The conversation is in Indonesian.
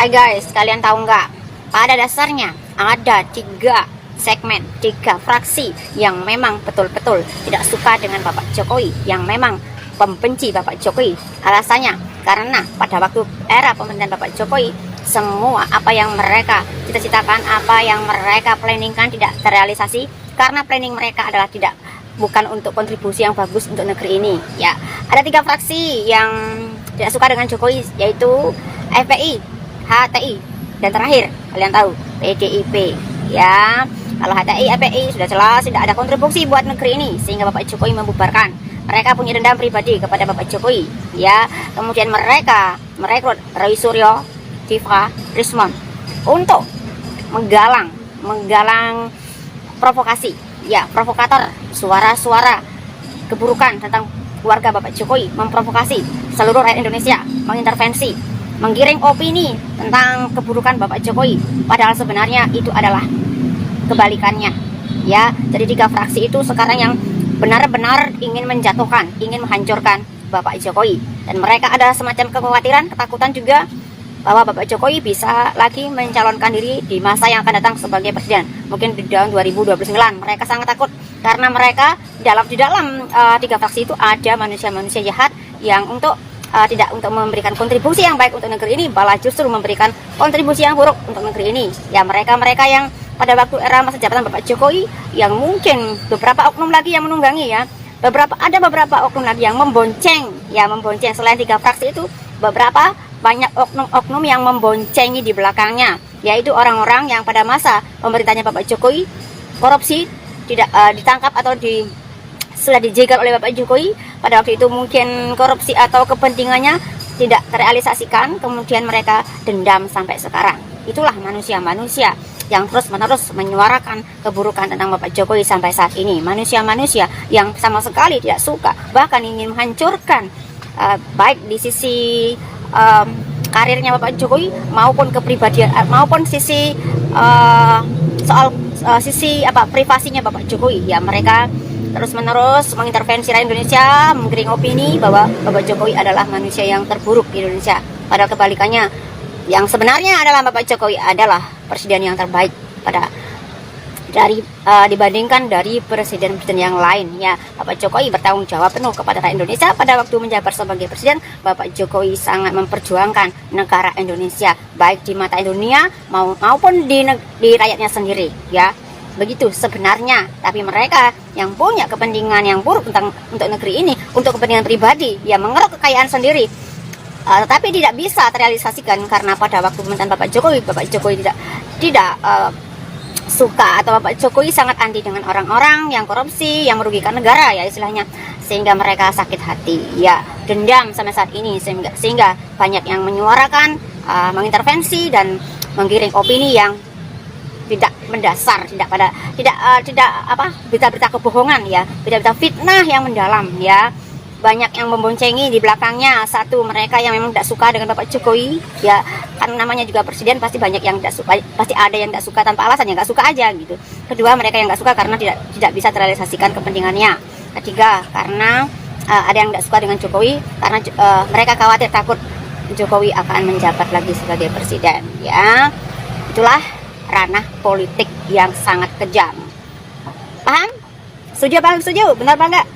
Hai guys, kalian tahu nggak? Pada dasarnya ada 3 fraksi yang memang betul-betul tidak suka dengan Bapak Jokowi, yang memang pembenci Bapak Jokowi. Alasannya karena pada waktu era pemerintahan Bapak Jokowi, semua apa yang mereka cita-citakan, apa yang mereka planningkan tidak terrealisasi, karena planning mereka adalah bukan untuk kontribusi yang bagus untuk negeri ini. Ya, ada 3 fraksi yang tidak suka dengan Jokowi, yaitu FPI, HTI, dan terakhir kalian tahu PDIP. Ya, kalau HTI, FPI sudah jelas tidak ada kontribusi buat negeri ini, sehingga Bapak Jokowi membubarkan. Mereka punya dendam pribadi kepada Bapak Jokowi. Ya, kemudian mereka merekrut Roy Suryo, Diva, Rismon untuk menggalang provokasi, ya, provokator, suara-suara keburukan tentang keluarga Bapak Jokowi, memprovokasi seluruh rakyat Indonesia, mengintervensi, menggiring opini tentang keburukan Bapak Jokowi, padahal sebenarnya itu adalah kebalikannya. Ya, jadi 3 fraksi itu sekarang yang benar-benar ingin menjatuhkan, ingin menghancurkan Bapak Jokowi, dan mereka ada semacam kekhawatiran, ketakutan juga bahwa Bapak Jokowi bisa lagi mencalonkan diri di masa yang akan datang sebagai presiden, mungkin di tahun 2029. Mereka sangat takut karena mereka di dalam 3 fraksi itu ada manusia-manusia jahat yang tidak untuk memberikan kontribusi yang baik untuk negeri ini, malah justru memberikan kontribusi yang buruk untuk negeri ini. Ya, mereka yang pada waktu era masa jabatan Bapak Jokowi, yang mungkin beberapa oknum lagi yang menunggangi, ya, ada beberapa oknum lagi yang membonceng selain 3 fraksi itu, banyak oknum-oknum yang memboncengi di belakangnya, yaitu orang-orang yang pada masa pemerintahnya Bapak Jokowi korupsi, tidak ditangkap atau sudah dijegal oleh Bapak Jokowi. Pada waktu itu mungkin korupsi atau kepentingannya tidak terrealisasikan, kemudian mereka dendam sampai sekarang. Itulah manusia-manusia yang terus-menerus menyuarakan keburukan tentang Bapak Jokowi sampai saat ini. Manusia-manusia yang sama sekali tidak suka, bahkan ingin menghancurkan baik di sisi karirnya Bapak Jokowi maupun kepribadian, maupun sisi sisi privasinya Bapak Jokowi. Ya, mereka terus-menerus mengintervensi rakyat Indonesia, menggiring opini bahwa Bapak Jokowi adalah manusia yang terburuk di Indonesia. Padahal kebalikannya, yang sebenarnya adalah Bapak Jokowi adalah presiden yang terbaik dibandingkan dari presiden-presiden yang lain. Ya, Bapak Jokowi bertanggung jawab penuh kepada rakyat Indonesia. Pada waktu menjabat sebagai presiden, Bapak Jokowi sangat memperjuangkan negara Indonesia, baik di mata dunia maupun di rakyatnya sendiri. Ya, begitu sebenarnya. Tapi mereka yang punya kepentingan yang buruk untuk negeri ini, untuk kepentingan pribadi, ya, mengeruk kekayaan sendiri, tetapi tidak bisa terrealisasikan karena pada waktu pemerintahan Bapak Jokowi tidak suka, atau Bapak Jokowi sangat anti dengan orang-orang yang korupsi, yang merugikan negara, ya, istilahnya, sehingga mereka sakit hati, ya, dendam sampai saat ini, sehingga banyak yang menyuarakan, mengintervensi dan menggiring opini yang tidak mendasar, berita-berita kebohongan, ya, berita-berita fitnah yang mendalam, ya. Banyak yang memboncengi di belakangnya. Satu, mereka yang memang tidak suka dengan Bapak Jokowi, ya, kan namanya juga presiden, pasti banyak yang tidak suka, pasti ada yang tidak suka tanpa alasan, yang nggak suka aja gitu. Kedua, mereka yang nggak suka karena tidak bisa terrealisasikan kepentingannya. Ketiga, karena ada yang tidak suka dengan Jokowi karena mereka khawatir, takut Jokowi akan menjabat lagi sebagai presiden. Ya, itulah ranah politik yang sangat kejam. Paham? Setuju apa? Setuju? Benar apa enggak?